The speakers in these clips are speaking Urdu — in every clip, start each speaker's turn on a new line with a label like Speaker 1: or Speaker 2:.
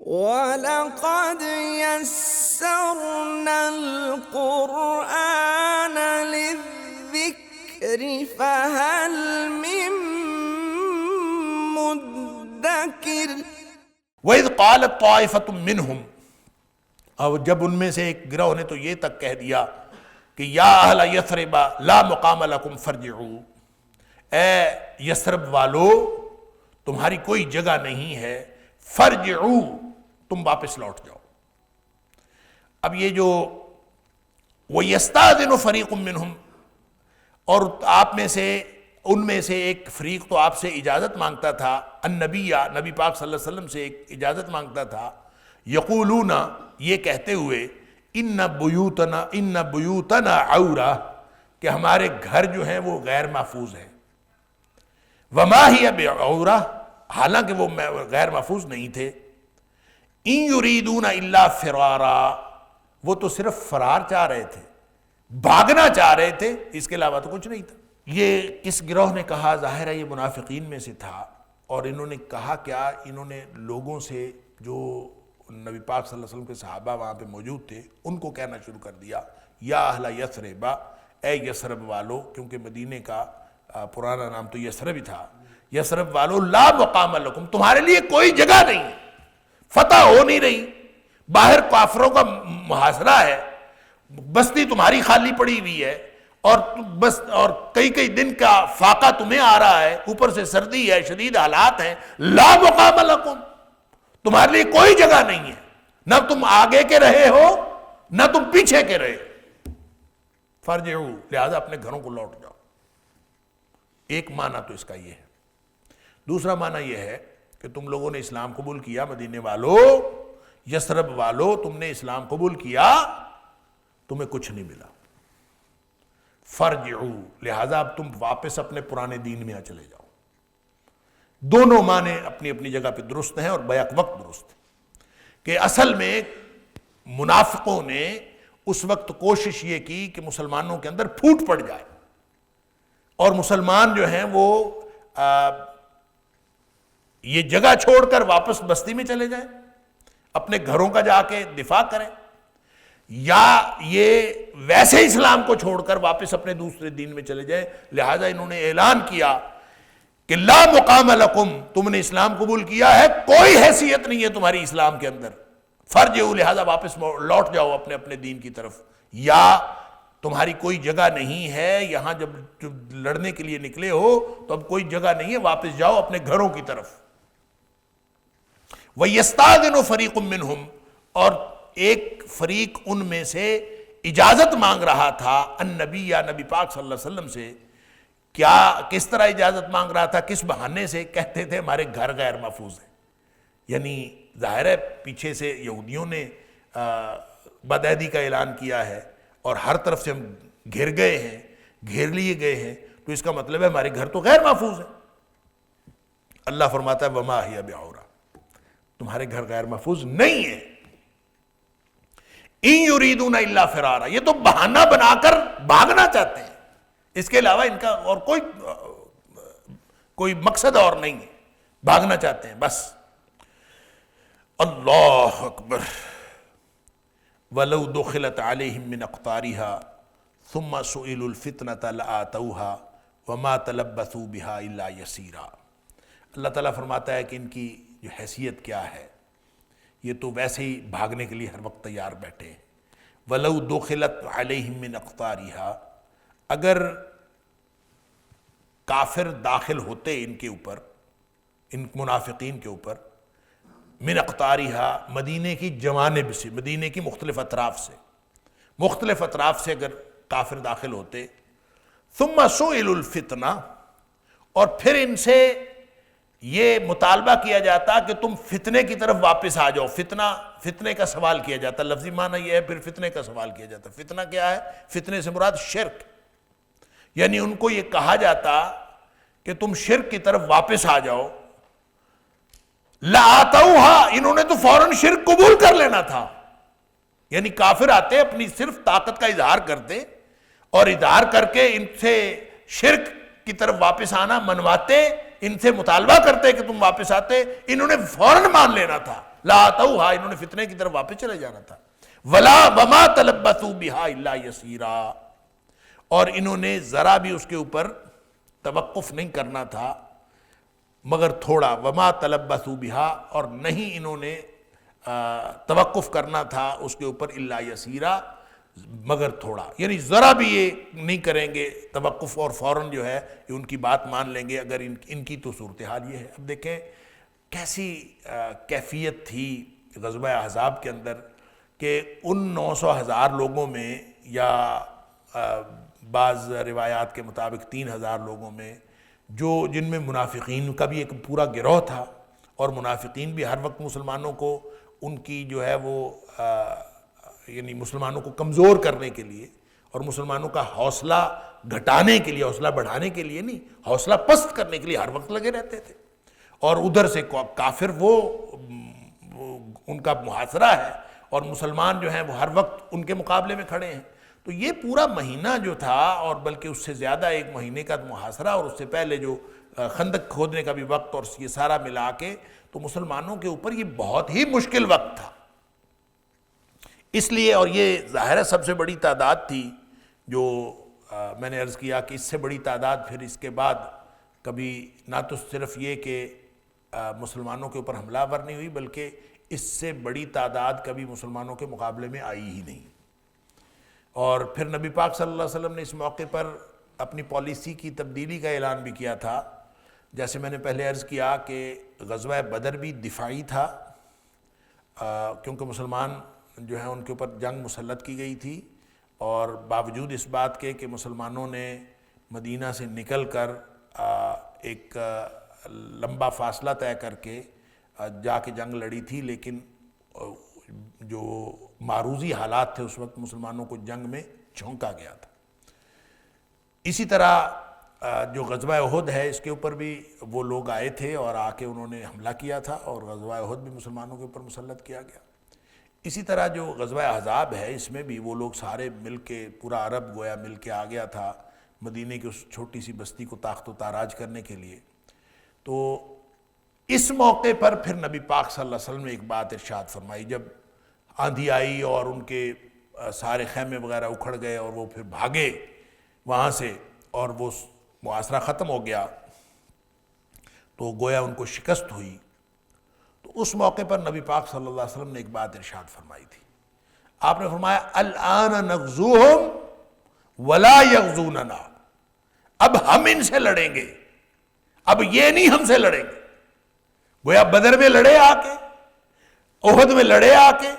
Speaker 1: وَلَقَدْ يَسَّرْنَا الْقُرْآنَ لِلذِّكْرِ فَهَلْ مِن مُدَّكِرٍ۔
Speaker 2: وَإِذْ قَالَتْ طَائِفَةٌ مِّنْهُمْ، اور جب ان میں سے ایک گروہ نے تو یہ تک کہہ دیا کہ یا اہل یثرب لا مقام لکم فرجعوا، اے یثرب والو تمہاری کوئی جگہ نہیں ہے، فرجعوا تم واپس لوٹ جاؤ۔ اب یہ جو وَيَسْتَأْذِنُ فَرِيقٌ مِّنْهُمْ، اور آپ میں سے ان میں سے ایک فریق تو آپ سے اجازت مانگتا تھا، النبی نبی پاک صلی اللہ علیہ وسلم سے ایک اجازت مانگتا تھا، یقولون یہ کہتے ہوئے ان بیوتنا عورہ کہ ہمارے گھر جو ہیں وہ غیر محفوظ ہیں، وما ہی بعورہ حالانکہ وہ غیر محفوظ نہیں تھے، ان یریدون الا فرارا وہ تو صرف فرار چاہ رہے تھے، بھاگنا چاہ رہے تھے، اس کے علاوہ تو کچھ نہیں تھا۔ یہ کس گروہ نے کہا؟ ظاہر ہے یہ منافقین میں سے تھا، اور انہوں نے کہا کیا؟ انہوں نے لوگوں سے جو نبی پاک صلی اللہ علیہ وسلم کے صحابہ وہاں پہ موجود تھے ان کو کہنا شروع کر دیا، یا اہل یثرب، اے یثرب والو، کیونکہ مدینے کا پرانا نام تو یثرب ہی تھا، یثرب والو لا مقام لکم تمہارے لیے کوئی جگہ نہیں ہے، فتح ہو نہیں رہی، باہر کافروں کا محاصرہ ہے، بستی تمہاری خالی پڑی ہوئی ہے، اور کئی دن کا فاقہ تمہیں آ رہا ہے، اوپر سے سردی ہے، شدید حالات ہیں، لا مقام لکم تمہارے لیے کوئی جگہ نہیں ہے، نہ تم آگے کے رہے ہو نہ تم پیچھے کے رہے، فرجعوا لہذا اپنے گھروں کو لوٹ جاؤ۔ ایک معنی تو اس کا یہ ہے۔ دوسرا معنی یہ ہے کہ تم لوگوں نے اسلام قبول کیا، مدینے والو، یثرب والو، تم نے اسلام قبول کیا، تمہیں کچھ نہیں ملا، فرجعوا لہذا اب تم واپس اپنے پرانے دین میں چلے جاؤ۔ دونوں معنی اپنی اپنی جگہ پہ درست ہیں اور بیک وقت درست ہیں، کہ اصل میں منافقوں نے اس وقت کوشش یہ کی کہ مسلمانوں کے اندر پھوٹ پڑ جائے، اور مسلمان جو ہیں وہ یہ جگہ چھوڑ کر واپس بستی میں چلے جائیں، اپنے گھروں کا جا کے دفاع کریں، یا یہ ویسے اسلام کو چھوڑ کر واپس اپنے دوسرے دین میں چلے جائیں۔ لہذا انہوں نے اعلان کیا کہ لا مقام لکم، تم نے اسلام قبول کیا ہے، کوئی حیثیت نہیں ہے تمہاری اسلام کے اندر، فرجعوا لہذا واپس لوٹ جاؤ اپنے اپنے دین کی طرف، یا تمہاری کوئی جگہ نہیں ہے یہاں، جب لڑنے کے لیے نکلے ہو تو اب کوئی جگہ نہیں ہے، واپس جاؤ اپنے گھروں کی طرف۔ وَيَسْتَأْذِنُ فَرِيقٌ مِّنْهُمْ، اور ایک فریق ان میں سے اجازت مانگ رہا تھا النبی یا نبی پاک صلی اللہ علیہ وسلم سے، کیا کس طرح اجازت مانگ رہا تھا؟ کس بہانے سے؟ کہتے تھے ہمارے گھر غیر محفوظ ہیں، یعنی ظاہر ہے پیچھے سے یہودیوں نے بدعہدی کا اعلان کیا ہے اور ہر طرف سے ہم گھر گئے ہیں، گھیر لیے گئے ہیں، تو اس کا مطلب ہے ہمارے گھر تو غیر محفوظ ہیں۔ اللہ فرماتا ہے وما ہی بعورہ، تمہارے گھر غیر محفوظ نہیں ہے، ان یریدون الا فرارا، یہ تو بہانہ بنا کر بھاگنا چاہتے ہیں، اس کے علاوہ ان کا اور کوئی مقصد اور نہیں ہے، بھاگنا چاہتے ہیں بس۔ اللہ اکبر۔ وَلَوْ دُخِلَتْ عَلَيْهِمْ مِنْ أَقْطَارِهَا ثُمَّ سُئِلُوا الْفِتْنَةَ لَآتَوْهَا وَمَا تَلَبَّثُوا بِهَا إِلَّا يَسِيرًا۔ اللہ تعالیٰ فرماتا ہے کہ ان کی جو حیثیت کیا ہے، یہ تو ویسے ہی بھاگنے کے لیے ہر وقت تیار بیٹھے ہیں۔ وَلَوْ دُخِلَتْ عَلَيْهِمْ مِنْ أَقْطَارِهَا، اگر کافر داخل ہوتے ان کے اوپر، ان منافقین کے اوپر، من اقطارها مدینے کی جوانب سے، مدینے کی مختلف اطراف سے اگر کافر داخل ہوتے، ثم سئلوا الفتنہ، اور پھر ان سے یہ مطالبہ کیا جاتا کہ تم فتنے کی طرف واپس آ جاؤ، فتنے کا سوال کیا جاتا، لفظی معنی یہ ہے، پھر فتنے کا سوال کیا جاتا۔ فتنہ کیا ہے؟ فتنے سے مراد شرک، یعنی ان کو یہ کہا جاتا کہ تم شرک کی طرف واپس آ جاؤ، لَآتَوْهَا، انہوں نے تو فوراً شرک قبول کر لینا تھا، یعنی کافر آتے اپنی صرف طاقت کا اظہار کرتے اور اظہار کر کے ان سے شرک کی طرف واپس آنا منواتے ان سے مطالبہ کرتے کہ تم واپس آتے، انہوں نے فوراً مان لینا تھا، لا اتوہا، انہوں نے فتنے کی طرف واپس چلے جانا تھا، ولا وما تلبثوا بها الا یسیرا، اور انہوں نے ذرا بھی اس کے اوپر توقف نہیں کرنا تھا مگر تھوڑا، وما تلبثوا بها، اور نہیں انہوں نے توقف کرنا تھا اس کے اوپر الا یسیرا، مگر تھوڑا، یعنی ذرا بھی یہ نہیں کریں گے توقف اور فوراً جو ہے یہ ان کی بات مان لیں گے اگر ان کی تو صورتحال یہ ہے۔ اب دیکھیں کیسی کیفیت تھی غزوہ احزاب کے اندر کہ ان 900,000 لوگوں میں یا بعض روایات کے مطابق 3,000 لوگوں میں جن میں منافقین کا بھی ایک پورا گروہ تھا، اور منافقین بھی ہر وقت مسلمانوں کو ان کی جو ہے وہ یعنی مسلمانوں کو کمزور کرنے کے لیے اور مسلمانوں کا حوصلہ گھٹانے کے لیے، حوصلہ بڑھانے کے لیے نہیں، حوصلہ پست کرنے کے لیے ہر وقت لگے رہتے تھے، اور ادھر سے کافر وہ ان کا محاصرہ ہے اور مسلمان جو ہیں وہ ہر وقت ان کے مقابلے میں کھڑے ہیں۔ تو یہ پورا مہینہ جو تھا، اور بلکہ اس سے زیادہ 1 مہینے کا محاصرہ، اور اس سے پہلے جو خندق کھودنے کا بھی وقت، اور یہ سارا ملا کے تو مسلمانوں کے اوپر یہ بہت ہی مشکل وقت تھا۔ اس لیے، اور یہ ظاہر ہے سب سے بڑی تعداد تھی، جو میں نے عرض کیا کہ اس سے بڑی تعداد پھر اس کے بعد کبھی نہ تو صرف یہ کہ مسلمانوں کے اوپر حملہ آور نہیں ہوئی، بلکہ اس سے بڑی تعداد کبھی مسلمانوں کے مقابلے میں آئی ہی نہیں۔ اور پھر نبی پاک صلی اللہ علیہ وسلم نے اس موقع پر اپنی پالیسی کی تبدیلی کا اعلان بھی کیا تھا۔ جیسے میں نے پہلے عرض کیا کہ غزوہ بدر بھی دفاعی تھا، کیونکہ مسلمان جو ہیں ان کے اوپر جنگ مسلط کی گئی تھی، اور باوجود اس بات کے کہ مسلمانوں نے مدینہ سے نکل کر ایک لمبا فاصلہ طے کر کے جا کے جنگ لڑی تھی، لیکن جو معروضی حالات تھے اس وقت مسلمانوں کو جنگ میں جھونکا گیا تھا۔ اسی طرح جو غزوہ احد ہے اس کے اوپر بھی وہ لوگ آئے تھے اور آ کے انہوں نے حملہ کیا تھا، اور غزوہ احد بھی مسلمانوں کے اوپر مسلط کیا گیا۔ اسی طرح جو غزوہ احزاب ہے اس میں بھی وہ لوگ سارے مل کے، پورا عرب گویا مل کے آ گیا تھا مدینے کی اس چھوٹی سی بستی کو طاقت و تاراج کرنے کے لیے۔ تو اس موقع پر پھر نبی پاک صلی اللہ علیہ وسلم نے ایک بات ارشاد فرمائی، جب آندھی آئی اور ان کے سارے خیمے وغیرہ اکھڑ گئے اور وہ پھر بھاگے وہاں سے اور وہ محاصرہ ختم ہو گیا، تو گویا ان کو شکست ہوئی۔ تو اس موقع پر نبی پاک صلی اللہ علیہ وسلم نے ایک بات ارشاد فرمائی تھی۔ آپ نے فرمایا الآن نغزوہم ولا یغزوننا، اب ہم ان سے لڑیں گے، اب یہ نہیں ہم سے لڑیں گے۔ گویا بدر میں لڑے آ کے، احد میں لڑے آ کے،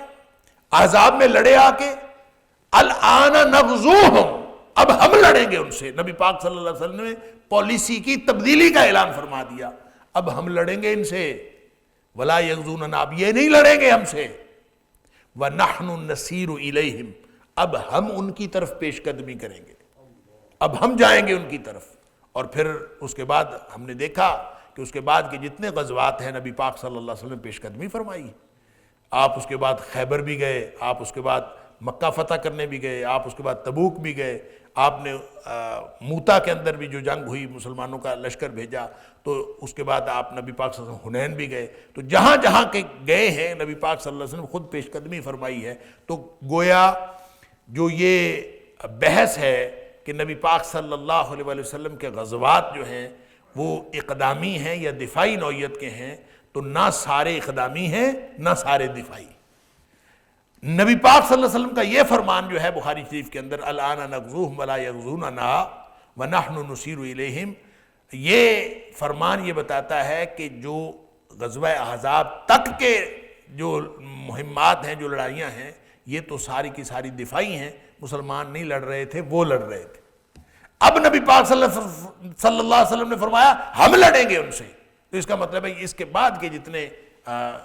Speaker 2: احزاب میں لڑے آ کے، الآن نغزوہم، اب ہم لڑیں گے ان سے۔ نبی پاک صلی اللہ علیہ وسلم نے پالیسی کی تبدیلی کا اعلان فرما دیا، اب ہم لڑیں گے ان سے، ولا یغزوننا، اب یہ نہیں لڑیں گے ہم سے، وَنَحْنُ نَسِيرُ إِلَيْهِمْ، اب ہم ان کی طرف پیش قدمی کریں گے، اب ہم جائیں گے ان کی طرف۔ اور پھر اس کے بعد ہم نے دیکھا کہ اس کے بعد کے جتنے غزوات ہیں نبی پاک صلی اللہ علیہ وسلم پیش قدمی فرمائی۔ آپ اس کے بعد خیبر بھی گئے، آپ اس کے بعد مکہ فتح کرنے بھی گئے، آپ اس کے بعد تبوک بھی گئے، آپ نے موتا کے اندر بھی جو جنگ ہوئی مسلمانوں کا لشکر بھیجا، تو اس کے بعد آپ نبی پاک صلی اللہ علیہ وسلم حنین بھی گئے۔ تو جہاں جہاں کے گئے ہیں نبی پاک صلی اللہ علیہ وسلم خود پیش قدمی فرمائی ہے۔ تو گویا جو یہ بحث ہے کہ نبی پاک صلی اللہ علیہ وسلم کے غزوات جو ہیں وہ اقدامی ہیں یا دفاعی نوعیت کے ہیں، تو نہ سارے اقدامی ہیں نہ سارے دفاعی۔ نبی پاک صلی اللہ علیہ وسلم کا یہ فرمان جو ہے بخاری شریف کے اندر الآن نغزوہم ولا یغزوننا ونحن نسیر الیہم، یہ فرمان یہ بتاتا ہے کہ جو غزوہ احزاب تک کے جو مہمات ہیں، جو لڑائیاں ہیں، یہ تو ساری کی ساری دفاعی ہیں، مسلمان نہیں لڑ رہے تھے، وہ لڑ رہے تھے۔ اب نبی پاک صلی اللہ علیہ وسلم نے فرمایا ہم لڑیں گے ان سے، تو اس کا مطلب ہے اس کے بعد کے جتنے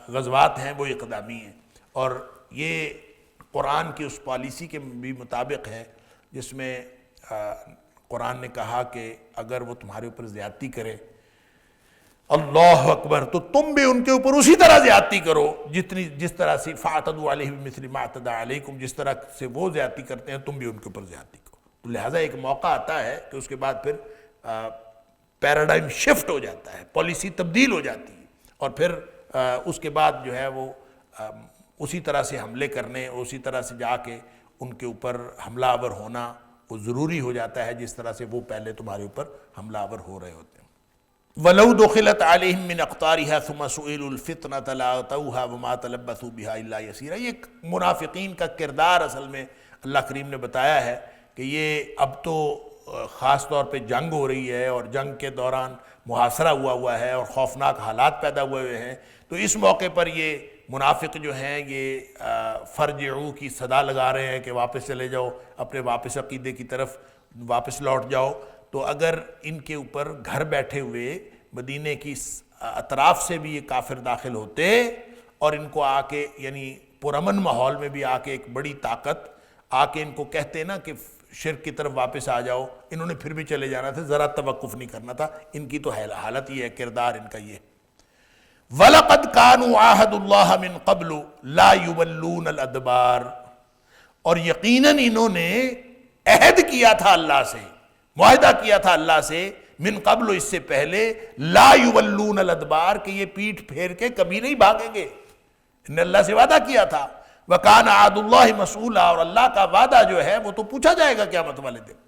Speaker 2: غزوات ہیں وہ اقدامی ہیں۔ اور یہ قرآن کی اس پالیسی کے بھی مطابق ہے جس میں قرآن نے کہا کہ اگر وہ تمہارے اوپر زیادتی کرے، اللہ اکبر، تو تم بھی ان کے اوپر اسی طرح زیادتی کرو جس طرح سے فاعتدوا علیہ بمثل ما اعتدى علیکم، جس طرح سے وہ زیادتی کرتے ہیں تم بھی ان کے اوپر زیادتی کرو۔ تو لہٰذا ایک موقع آتا ہے کہ اس کے بعد پھر پیراڈائم شفٹ ہو جاتا ہے، پالیسی تبدیل ہو جاتی ہے، اور پھر اس کے بعد جو ہے وہ اسی طرح سے حملے کرنے، اسی طرح سے جا کے ان کے اوپر حملہ آور ہونا وہ ضروری ہو جاتا ہے جس طرح سے وہ پہلے تمہارے اوپر حملہ آور ہو رہے ہوتے ہیں۔ وَلَوْ دُخِلَتْ عَلَيْهِمْ مِنْ أَقْطَارِهَا ثُمَّ سُئِلُوا الْفِتْنَةَ لَأَتَوْهَا وَمَا تَلَبَّثُوا بِهَا إِلَّا يَسِيرًا۔ یہ منافقین کا کردار اصل میں اللہ کریم نے بتایا ہے کہ یہ اب تو خاص طور پہ جنگ ہو رہی ہے اور جنگ کے دوران محاصرہ ہوا ہے اور خوفناک حالات پیدا ہوئے ہیں، تو اس موقع پر یہ منافق جو ہیں یہ فرجعو کی صدا لگا رہے ہیں کہ واپس چلے جاؤ، اپنے واپس عقیدے کی طرف واپس لوٹ جاؤ۔ تو اگر ان کے اوپر گھر بیٹھے ہوئے مدینے کی اطراف سے بھی یہ کافر داخل ہوتے اور ان کو آ کے یعنی پرامن ماحول میں بھی آ کے ایک بڑی طاقت آ کے ان کو کہتے نا کہ شرک کی طرف واپس آ جاؤ، انہوں نے پھر بھی چلے جانا تھا، ذرا توقف نہیں کرنا تھا۔ ان کی تو حالت یہ ہے، کردار ان کا یہ ہے۔ وَلَقَدْ كَانُوا عَاهَدُوا اللَّهَ مِن قَبْلُ لَا يُوَلُّونَ الْأَدْبَارَ، اور یقیناً انہوں نے عہد کیا تھا اللہ سے، معاہدہ کیا تھا اللہ سے، من قبل اس سے پہلے، لا یولون الادبار کہ یہ پیٹھ پھیر کے کبھی نہیں بھاگیں گے، انہوں نے اللہ سے وعدہ کیا تھا۔ وَكَانَ عَهْدُ اللَّهِ مَسْئُولًا، اور اللہ کا وعدہ جو ہے وہ تو پوچھا جائے گا قیامت والے دن۔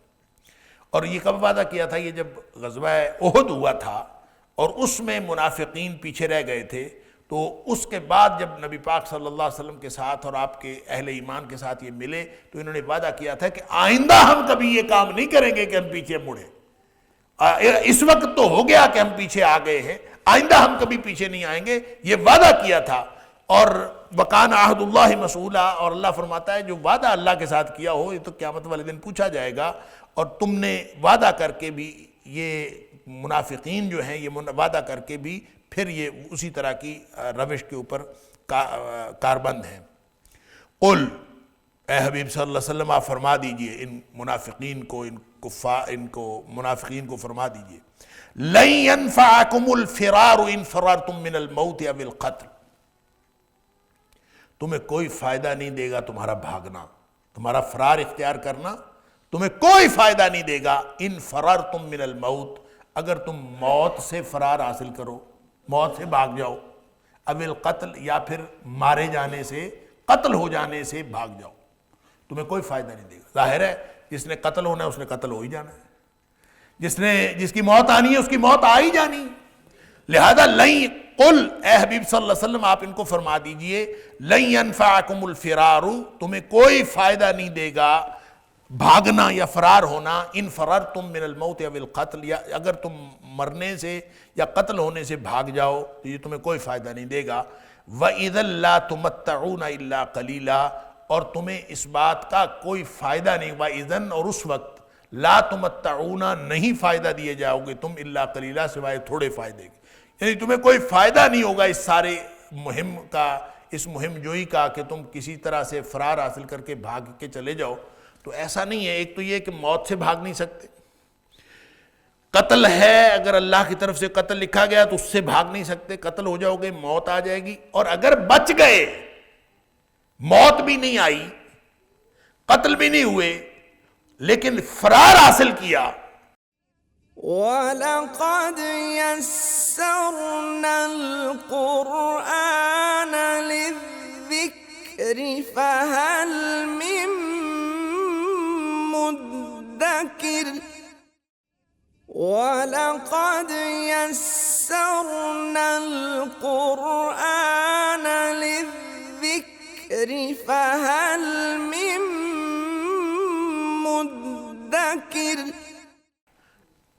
Speaker 2: اور یہ کب وعدہ کیا تھا؟ یہ جب غزوہ احد ہوا تھا اور اس میں منافقین پیچھے رہ گئے تھے، تو اس کے بعد جب نبی پاک صلی اللہ علیہ وسلم کے ساتھ اور آپ کے اہل ایمان کے ساتھ یہ ملے تو انہوں نے وعدہ کیا تھا کہ آئندہ ہم کبھی یہ کام نہیں کریں گے کہ ہم پیچھے مڑیں۔ اس وقت تو ہو گیا کہ ہم پیچھے آ گئے ہیں، آئندہ ہم کبھی پیچھے نہیں آئیں گے، یہ وعدہ کیا تھا۔ اور وَكَانَ عَهْدُ اللَّهِ مَسْئُولًا، اور اللہ فرماتا ہے جو وعدہ اللہ کے ساتھ کیا ہو یہ تو قیامت والے دن پوچھا جائے گا۔ اور تم نے وعدہ کر کے بھی، یہ منافقین جو ہیں یہ وعدہ کر کے بھی پھر یہ اسی طرح کی روش کے اوپر کاربند ہیں۔ قل، اے حبیب صلی اللہ علیہ وسلم آپ فرما دیجئے ان منافقین کو، ان کو منافقین کو فرما دیجئے، لَن يَنفَعَكُمُ الْفِرَارُ إِن فَرَرْتُم مِّنَ الْمَوْتِ أَوِ الْقَتْلِ، تمہیں کوئی فائدہ نہیں دے گا تمہارا بھاگنا، تمہارا فرار اختیار کرنا تمہیں کوئی فائدہ نہیں دے گا۔ ان فررتم من الموت، اگر تم موت سے فرار حاصل کرو، موت سے بھاگ جاؤ، او القتل، یا پھر مارے جانے سے، قتل ہو جانے سے بھاگ جاؤ، تمہیں کوئی فائدہ نہیں دے گا۔ ظاہر ہے جس نے قتل ہونا ہے اس نے قتل ہو ہی جانا ہے، جس کی موت آنی ہے اس کی موت آ ہی جانی۔ لہذا لن، قل اے حبیب صلی اللہ علیہ وسلم آپ ان کو فرما دیجئے، لن ينفعکم الفرار، تمہیں کوئی فائدہ نہیں دے گا بھاگنا یا فرار ہونا، ان فررتم من الموت او القتل، یا اگر تم مرنے سے یا قتل ہونے سے بھاگ جاؤ تو یہ تمہیں کوئی فائدہ نہیں دے گا۔ وَإِذًا لَا تُمَتَّعُونَ إِلَّا قَلِيلًا، اور تمہیں اس بات کا کوئی فائدہ نہیں، وَإِذًا، اور اس وقت، لا تمتعون، نہیں فائدہ دیے جاؤ گے تم، الا قلیلا، سوائے تھوڑے فائدے کے، یعنی تمہیں کوئی فائدہ نہیں ہوگا اس سارے مہم کا، اس مہم جوئی کا کہ تم کسی طرح سے فرار حاصل کر کے بھاگ کے چلے جاؤ۔ تو ایسا نہیں ہے، ایک تو یہ کہ موت سے بھاگ نہیں سکتے، قتل ہے اگر اللہ کی طرف سے قتل لکھا گیا تو اس سے بھاگ نہیں سکتے، قتل ہو جاؤ گے موت آ جائے گی، اور اگر بچ گئے، موت بھی نہیں آئی، قتل بھی نہیں ہوئے، لیکن فرار حاصل کیا،
Speaker 1: وَلَقَدْ يَسَّرْنَا الْقُرْآنَ لِلذِّكْرِ فَهَلْ مِن مُدَّكِرٍ وَلَقَدْ يَسَّرْنَا الْقُرْآنَ لِلذِّكْرِ فَهَلْ مِن مُدَّكِرٍ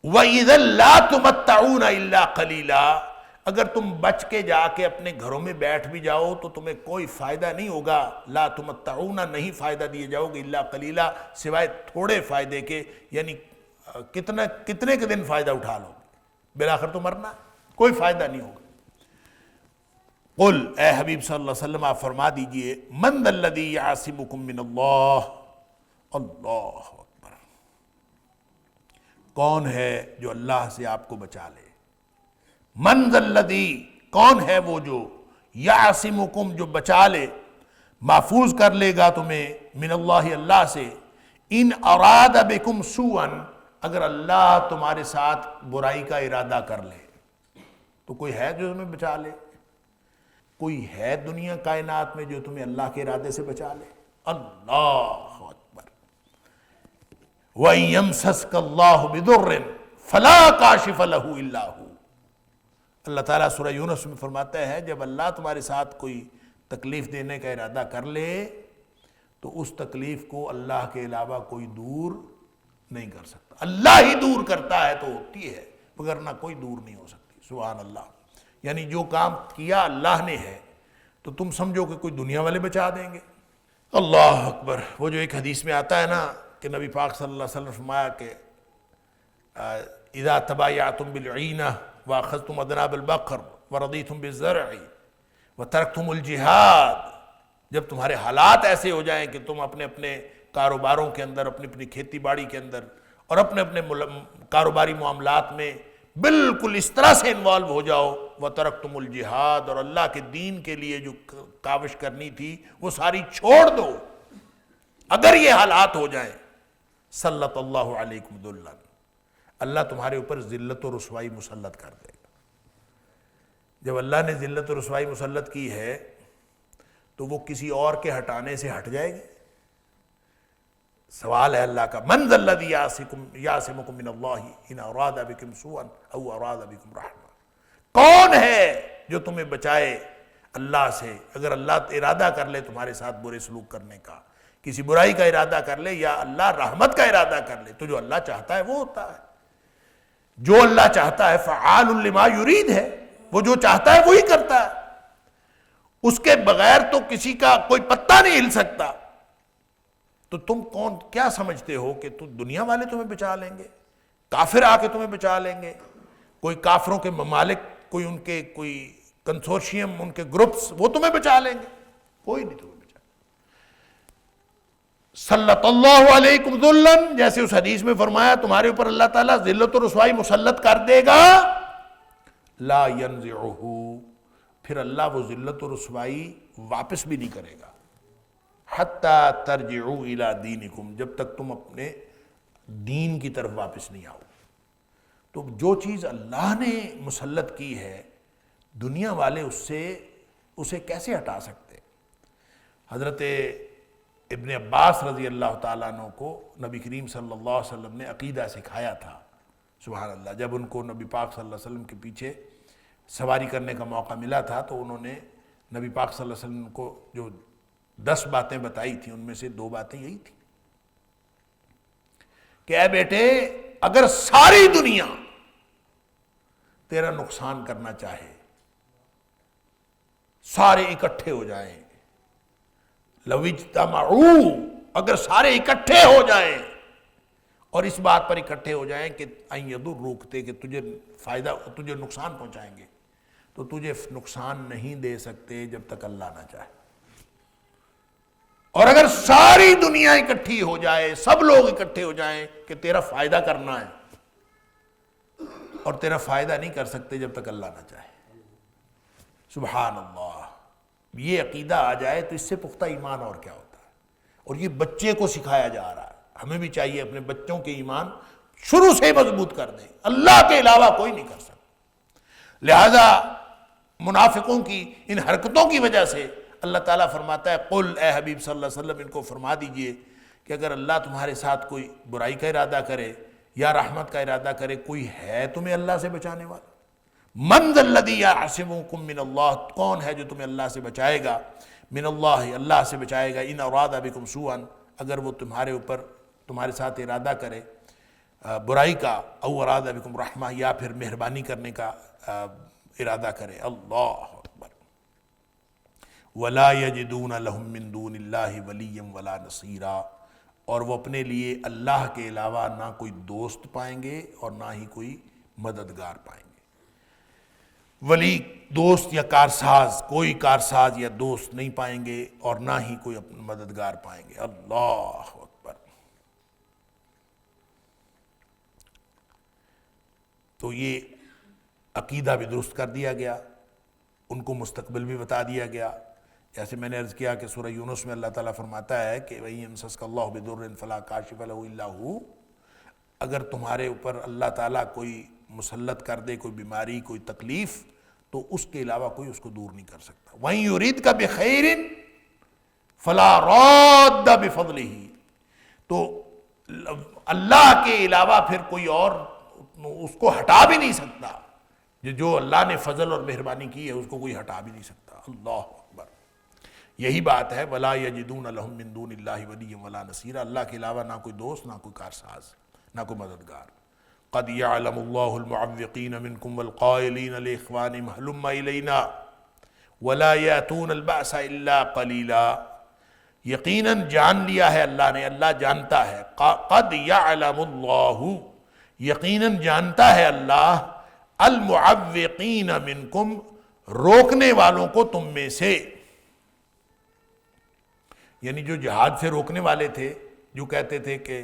Speaker 2: وَإِذًا لَا تُمَتَّعُونَ إِلَّا قَلِيلًا، اگر تم بچ کے جا کے اپنے گھروں میں بیٹھ بھی جاؤ تو تمہیں کوئی فائدہ نہیں ہوگا، لا تمتعون، نہیں فائدہ دیے جاؤ گے، الا قلیلا، سوائے تھوڑے فائدے کے، یعنی کتنے کے دن فائدہ اٹھا لو گے، بالآخر تو مرنا، کوئی فائدہ نہیں ہوگا۔ قل، اے حبیب صلی اللہ علیہ وسلم آپ فرما دیجئے، من ذا الذی یعصمکم من اللہ، اللہ اکبر، کون ہے جو اللہ سے آپ کو بچا لے، من ذا الذی، کون ہے وہ جو، یعصمکم، جو بچا لے، محفوظ کر لے گا تمہیں، من اللہ، اللہ سے، ان اراد بکم سوءا، اگر اللہ تمہارے ساتھ برائی کا ارادہ کر لے تو کوئی ہے جو تمہیں بچا لے؟ کوئی ہے دنیا کائنات میں جو تمہیں اللہ کے ارادے سے بچا لے؟ اللہ اکبر۔ وَإِن يَمْسَسْكَ اللَّهُ بِضُرٍّ فَلَا كَاشِفَ لَهُ إِلَّا هُوَ۔ اللہ تعالیٰ سورہ یونس میں فرماتا ہے جب اللہ تمہارے ساتھ کوئی تکلیف دینے کا ارادہ کر لے تو اس تکلیف کو اللہ کے علاوہ کوئی دور نہیں کر سکتا۔ اللہ ہی دور کرتا ہے تو ہوتی ہے، وگرنہ کوئی دور نہیں ہو سکتی۔ سبحان اللہ۔ یعنی جو کام کیا اللہ نے ہے تو تم سمجھو کہ کوئی دنیا والے بچا دیں گے؟ اللہ اکبر۔ وہ جو ایک حدیث میں آتا ہے نا کہ نبی پاک صلی اللہ علیہ وسلم نے فرمایا کہ اذا تبایعتم بالعینہ واخذتم اذناب البقر ورضیتم بالزرع وترکتم الجہاد، جب تمہارے حالات ایسے ہو جائیں کہ تم اپنے اپنے کاروباروں کے اندر، اپنی اپنی کھیتی باڑی کے اندر اور اپنے اپنے کاروباری معاملات میں بالکل اس طرح سے انوالو ہو جاؤ، وَتَرَكْتُمُ الْجِہَاد، اور اللہ کے دین کے لیے جو کاوش کرنی تھی وہ ساری چھوڑ دو، اگر یہ حالات ہو جائیں، سلط اللہ علیکم ذلًا، اللہ تمہارے اوپر ذلت و رسوائی مسلط کر دے گا۔ جب اللہ نے ذلت و رسوائی مسلط کی ہے تو وہ کسی اور کے ہٹانے سے ہٹ جائے گی؟ سوال ہے اللہ کا، من ذا الذی یعصمکم من اللہ ان اراد بکم سوءا او اراد بکم رحمہ، کون ہے جو تمہیں بچائے اللہ سے اگر اللہ ارادہ کر لے تمہارے ساتھ برے سلوک کرنے کا، کسی برائی کا ارادہ کر لے یا اللہ رحمت کا ارادہ کر لے، تو جو اللہ چاہتا ہے وہ ہوتا ہے۔ جو اللہ چاہتا ہے فعال لما یرید ہے، وہ جو چاہتا ہے وہی کرتا ہے، اس کے بغیر تو کسی کا کوئی پتہ نہیں ہل سکتا۔ تو تم کون کیا سمجھتے ہو کہ دنیا والے تمہیں بچا لیں گے؟ کافر آ کے تمہیں بچا لیں گے؟ کوئی کافروں کے ممالک، کوئی ان کے کوئی کنسورشیم، ان کے گروپس، وہ تمہیں بچا لیں گے؟ کوئی نہیں تمہیں بچا۔ سلط اللہ علیکم ذلًا، جیسے اس حدیث میں فرمایا تمہارے اوپر اللہ تعالیٰ ذلت و رسوائی مسلط کر دے گا، لا ینزعہ، پھر اللہ وہ ذلت و رسوائی واپس بھی نہیں کرے گا، حتیٰ ترجعوا الی دینکم، جب تک تم اپنے دین کی طرف واپس نہیں آؤ۔ تو جو چیز اللہ نے مسلط کی ہے دنیا والے اسے کیسے ہٹا سکتے؟ حضرت ابن عباس رضی اللہ تعالیٰ عنہ کو نبی کریم صلی اللہ علیہ وسلم نے عقیدہ سکھایا تھا۔ سبحان اللہ۔ جب ان کو نبی پاک صلی اللہ علیہ وسلم کے پیچھے سواری کرنے کا موقع ملا تھا تو انہوں نے نبی پاک صلی اللہ علیہ وسلم کو جو 10 باتیں بتائی تھیں ان میں سے 2 باتیں یہی تھیں کہ اے بیٹے، اگر ساری دنیا تیرا نقصان کرنا چاہے، سارے اکٹھے ہو جائیں، لو اجتمعوا، اگر سارے اکٹھے ہو جائیں اور اس بات پر اکٹھے ہو جائیں کہ ان یضروک، کہ تجھے نقصان پہنچائیں گے، تو تجھے نقصان نہیں دے سکتے جب تک اللہ نہ چاہے۔ اور اگر ساری دنیا اکٹھی ہو جائے، سب لوگ اکٹھے ہو جائیں کہ تیرا فائدہ کرنا ہے، اور تیرا فائدہ نہیں کر سکتے جب تک اللہ نہ چاہے۔ سبحان اللہ۔ یہ عقیدہ آ جائے تو اس سے پختہ ایمان اور کیا ہوتا ہے؟ اور یہ بچے کو سکھایا جا رہا ہے۔ ہمیں بھی چاہیے اپنے بچوں کے ایمان شروع سے مضبوط کر دیں، اللہ کے علاوہ کوئی نہیں کر سکتا۔ لہذا منافقوں کی ان حرکتوں کی وجہ سے اللہ تعالیٰ فرماتا ہے قل، اے حبیب صلی اللہ علیہ وسلم ان کو فرما دیجئے کہ اگر اللہ تمہارے ساتھ کوئی برائی کا ارادہ کرے یا رحمت کا ارادہ کرے، کوئی ہے تمہیں اللہ سے بچانے والا؟ من ذا الذی یعصمکم من اللہ، کون ہے جو تمہیں اللہ سے بچائے گا؟ من اللہ، اللہ سے بچائے گا، ان اراد بکم سوءا، اگر وہ تمہارے ساتھ ارادہ کرے برائی کا، او اراد بکم رحمہ، یا پھر مہربانی کرنے کا ارادہ کرے۔ اللہ اکبر۔ ولا یجدون لهم من دون اللہ ولیا ولا نصیرا، اور وہ اپنے لیے اللہ کے علاوہ نہ کوئی دوست پائیں گے اور نہ ہی کوئی مددگار پائیں گے۔ ولی دوست یا کارساز، کوئی کارساز یا دوست نہیں پائیں گے اور نہ ہی کوئی مددگار پائیں گے۔ اللہ اکبر۔ تو یہ عقیدہ بھی درست کر دیا گیا، ان کو مستقبل بھی بتا دیا گیا۔ جیسے میں نے عرض کیا کہ سورہ یونس میں اللہ تعالیٰ فرماتا ہے کہ وَإِن يَمْسَسْكَ اللَّهُ بِضُرٍّ فَلَا كَاشِفَ لَهُ إِلَّا هُوَ، اگر تمہارے اوپر اللہ تعالیٰ کوئی مسلط کر دے، کوئی بیماری، کوئی تکلیف، تو اس کے علاوہ کوئی اس کو دور نہیں کر سکتا۔ وَإِن يُرِدْكَ بِخَيْرٍ فَلَا رَادَّ بِفَضْلِهِ، تو اللہ کے علاوہ پھر کوئی اور اس کو ہٹا بھی نہیں سکتا۔ جو اللہ نے فضل اور مہربانی کی ہے اس کو کوئی ہٹا بھی نہیں سکتا۔ اللہ اکبر، یہی بات ہے وَلَا يَجِدُونَ لَهُم مِّن دُونِ اللَّهِ وَلِيًّا وَلَا نَصِيرًا، اللہ کے علاوہ نہ کوئی دوست، نہ کوئی کارساز، نہ کوئی مددگار۔ قَدْ يَعْلَمُ اللَّهُ الْمُعَوِّقِينَ مِنكُمْ وَالْقَائِلِينَ لِإِخْوَانِهِمْ هَلُمَّ إِلَيْنَا وَلَا يَأْتُونَ الْبَأْسَ إِلَّا قَلِيلًا، یقیناً جان لیا ہے اللہ نے، اللہ جانتا ہے۔ قَدْ يَعْلَمُ اللَّهُ، یقیناً جانتا ہے اللہ، المعوقین منکم، روکنے والوں کو تم میں سے، یعنی جو جہاد سے روکنے والے تھے، جو کہتے تھے کہ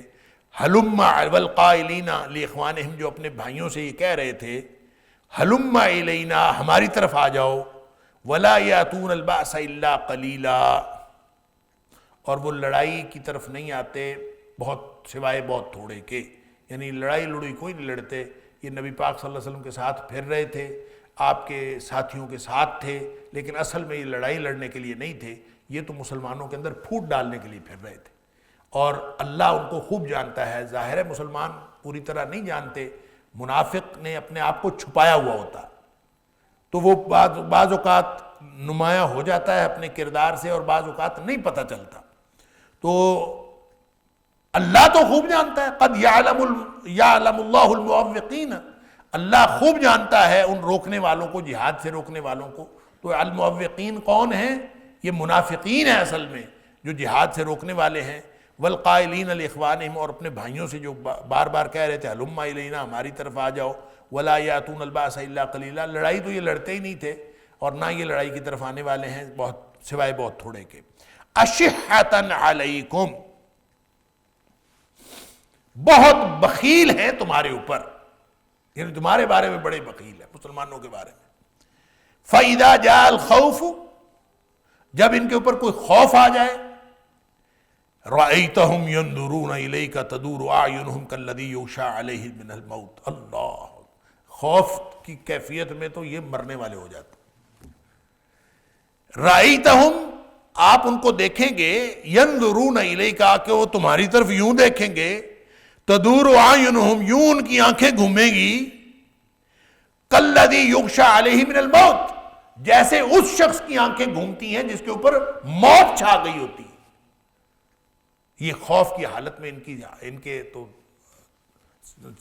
Speaker 2: ہلم والقائلین لاخوانہم، جو اپنے بھائیوں سے یہ کہہ رہے تھے ہلم الینا، ہماری طرف آ جاؤ، ولا یاتون الباس الا قلیلا، اور وہ لڑائی کی طرف نہیں آتے بہت سوائے بہت تھوڑے کے، یعنی لڑائی لڑوئی کوئی نہیں لڑتے۔ یہ نبی پاک صلی اللہ علیہ وسلم کے ساتھ پھر رہے تھے، آپ کے ساتھیوں کے ساتھ تھے، لیکن اصل میں یہ لڑائی لڑنے کے لیے نہیں تھے، یہ تو مسلمانوں کے اندر پھوٹ ڈالنے کے لیے پھر رہے تھے، اور اللہ ان کو خوب جانتا ہے۔ ظاہر ہے مسلمان پوری طرح نہیں جانتے، منافق نے اپنے آپ کو چھپایا ہوا ہوتا، تو وہ بعض اوقات نمایاں ہو جاتا ہے اپنے کردار سے، اور بعض اوقات نہیں پتہ چلتا۔ تو اللہ تو خوب جانتا ہے، قد یعلم اللہ المعوقین، اللہ خوب جانتا ہے ان روکنے والوں کو، جہاد سے روکنے والوں کو۔ تو المعوقین کون ہیں؟ یہ منافقین ہیں اصل میں، جو جہاد سے روکنے والے ہیں۔ والقائلین لاخوانہم، اور اپنے بھائیوں سے جو بار بار کہہ رہے تھے ہلم الینا، ہماری طرف آ جاؤ، ولا یاتون الباس الا قلیلا، لڑائی تو یہ لڑتے ہی نہیں تھے، اور نہ یہ لڑائی کی طرف آنے والے ہیں بہت سوائے بہت تھوڑے کے۔ اشحۃ علیکم، بہت بخیل ہیں تمہارے اوپر، یعنی تمہارے بارے میں بڑے بخیل ہیں، مسلمانوں کے بارے میں۔ فَإِذَا جَاءَ الْخَوْفُ، جب ان کے اوپر کوئی خوف آ جائے، رَأَيْتَهُمْ يَنْظُرُونَ إِلَيْكَ تَدُورُ أَعْيُنُهُمْ كَالَّذِي يُغْشَىٰ عَلَيْهِ مِنَ الْمَوْتِ۔ اللہ، خوف کی کیفیت میں تو یہ مرنے والے ہو جاتے۔ رَأَيْتَهُمْ، آپ ان کو دیکھیں گے، يَنْظُرُونَ إِلَيْكَ، کہ وہ تمہاری طرف یوں دیکھیں گے، تدور اعینہم، یوں ان کی آنکھیں گھومیں گی، کالذی یغشی علیہ من الموت، جیسے اس شخص کی آنکھیں گھومتی ہیں جس کے اوپر موت چھا گئی ہوتی ہے۔ یہ خوف کی حالت میں ان کے تو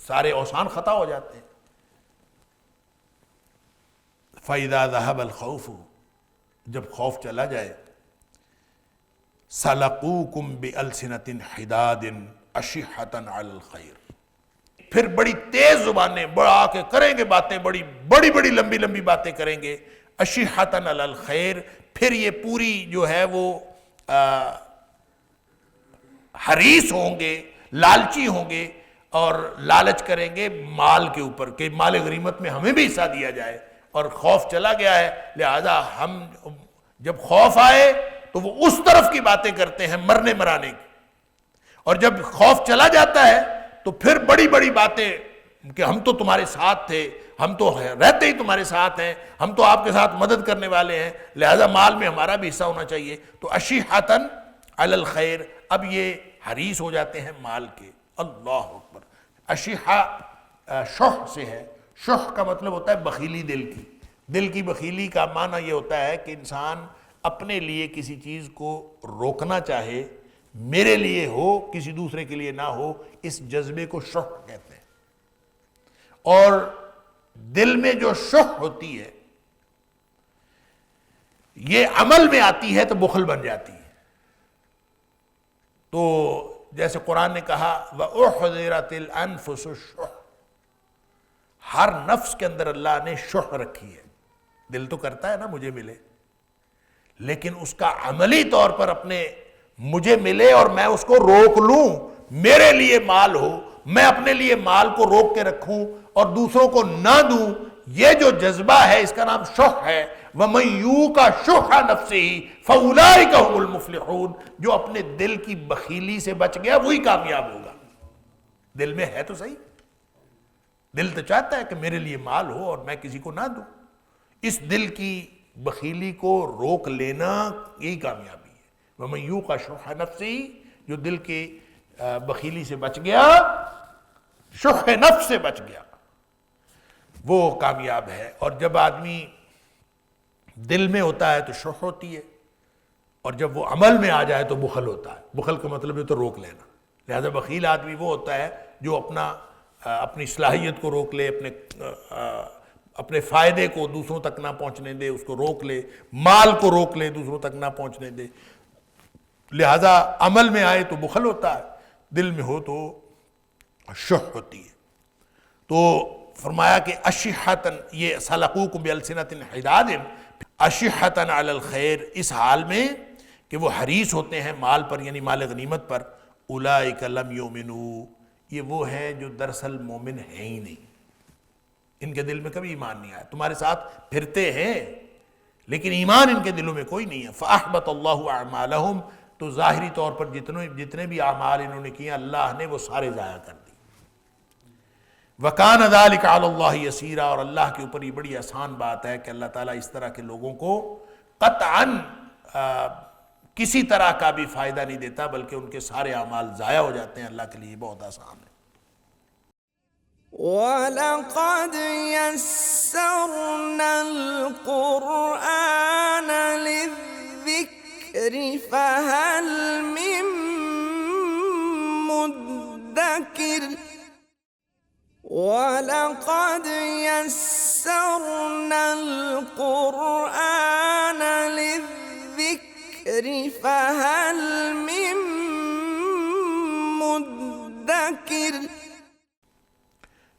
Speaker 2: سارے اوسان خطا ہو جاتے ہیں۔ فَإِذَا ذَهَبَ الْخَوْفُ، جب خوف چلا جائے، سَلَقُوكُمْ بِأَلْسِنَةٍ حِدَادٍ اشحۃ علی الخیر، پھر بڑی تیز زبانیں بڑھا کے کریں گے باتیں، بڑی بڑی لمبی لمبی باتیں کریں گے، اشحۃ علی الخیر، پھر یہ پوری جو ہے وہ حریص ہوں گے، لالچی ہوں گے، اور لالچ کریں گے مال کے اوپر کہ مال غنیمت میں ہمیں بھی حصہ دیا جائے، اور خوف چلا گیا ہے لہذا ہم جب خوف آئے تو وہ اس طرف کی باتیں کرتے ہیں مرنے مرانے کی، اور جب خوف چلا جاتا ہے تو پھر بڑی بڑی باتیں کہ ہم تو تمہارے ساتھ تھے، ہم تو رہتے ہی تمہارے ساتھ ہیں، ہم تو آپ کے ساتھ مدد کرنے والے ہیں، لہذا مال میں ہمارا بھی حصہ ہونا چاہیے۔ تو اشحۃ علی الخیر، اب یہ حریص ہو جاتے ہیں مال کے۔ اللہ اکبر، اشحہ شح سے ہے، شح کا مطلب ہوتا ہے بخیلی دل کی، دل کی بخیلی کا معنی یہ ہوتا ہے کہ انسان اپنے لیے کسی چیز کو روکنا چاہے، میرے لیے ہو کسی دوسرے کے لیے نہ ہو، اس جذبے کو شح کہتے ہیں۔ اور دل میں جو شح ہوتی ہے یہ عمل میں آتی ہے تو بخل بن جاتی ہے۔ تو جیسے قرآن نے کہا وَأُحْضِرَتِ الْأَنفُسُ الشُّحَّ، ہر نفس کے اندر اللہ نے شح رکھی ہے، دل تو کرتا ہے نا مجھے ملے، لیکن اس کا عملی طور پر اپنے مجھے ملے اور میں اس کو روک لوں، میرے لیے مال ہو، میں اپنے لیے مال کو روک کے رکھوں اور دوسروں کو نہ دوں، یہ جو جذبہ ہے اس کا نام شح ہے۔ وَمَن یُوقَ شُحَّ نَفْسِهِ فَأُولَٰئِکَ هُمُ الْمُفْلِحُونَ، جو اپنے دل کی بخیلی سے بچ گیا وہی کامیاب ہوگا۔ دل میں ہے تو صحیح، دل تو چاہتا ہے کہ میرے لیے مال ہو اور میں کسی کو نہ دوں. اس دل کی بخیلی کو روک لینا یہی کامیابی ہے. وَمَن یوق شح نفسی، جو دل کی بخیلی سے بچ گیا، شح نفس سے بچ گیا، وہ کامیاب ہے. اور جب آدمی دل میں ہوتا ہے تو شح ہوتی ہے، اور جب وہ عمل میں آ جائے تو بخل ہوتا ہے. بخل کا مطلب ہے تو روک لینا. لہذا بخیل آدمی وہ ہوتا ہے جو اپنی صلاحیت کو روک لے، اپنے فائدے کو دوسروں تک نہ پہنچنے دے، اس کو روک لے، مال کو روک لے، دوسروں تک نہ پہنچنے دے. لہذا عمل میں آئے تو بخل ہوتا ہے، دل میں ہو تو شح ہوتی ہے. تو فرمایا کہ اشحتن، یہ سلقوکم بالسنۃ حداد، اشحتن علی الخیر، اس حال میں کہ وہ حریص ہوتے ہیں مال پر، یعنی مال غنیمت پر. اولئک لم یؤمنوا، یہ وہ ہیں جو دراصل مومن ہیں ہی نہیں، ان کے دل میں کبھی ایمان نہیں آیا. تمہارے ساتھ پھرتے ہیں لیکن ایمان ان کے دلوں میں کوئی نہیں ہے. فاحبط اللہ اعمالہم، تو ظاہری طور پر جتنے بھی اعمال انہوں نے کیے اللہ نے وہ سارے ضائع کر دی. وَكَانَ ذَلِكَ عَلَى اللَّهِ يَسِيرًا، اور اللہ کے اوپر یہ بڑی آسان بات ہے کہ اللہ تعالیٰ اس طرح کے لوگوں کو قطعاً کسی طرح کا بھی فائدہ نہیں دیتا، بلکہ ان کے سارے اعمال ضائع ہو جاتے ہیں. اللہ کے لیے بہت آسان ہے.
Speaker 1: وَلَقَدْ يَسَّرْنَا الْقُرْآنَ لِلذِّكْرِ فَهَلْ مِن مُدَّكِرٍ وَلَقَدْ يَسَّرْنَا الْقُرْآنَ لِلذِّكْرِ فَهَلْ مِن مُدَّكِرٍ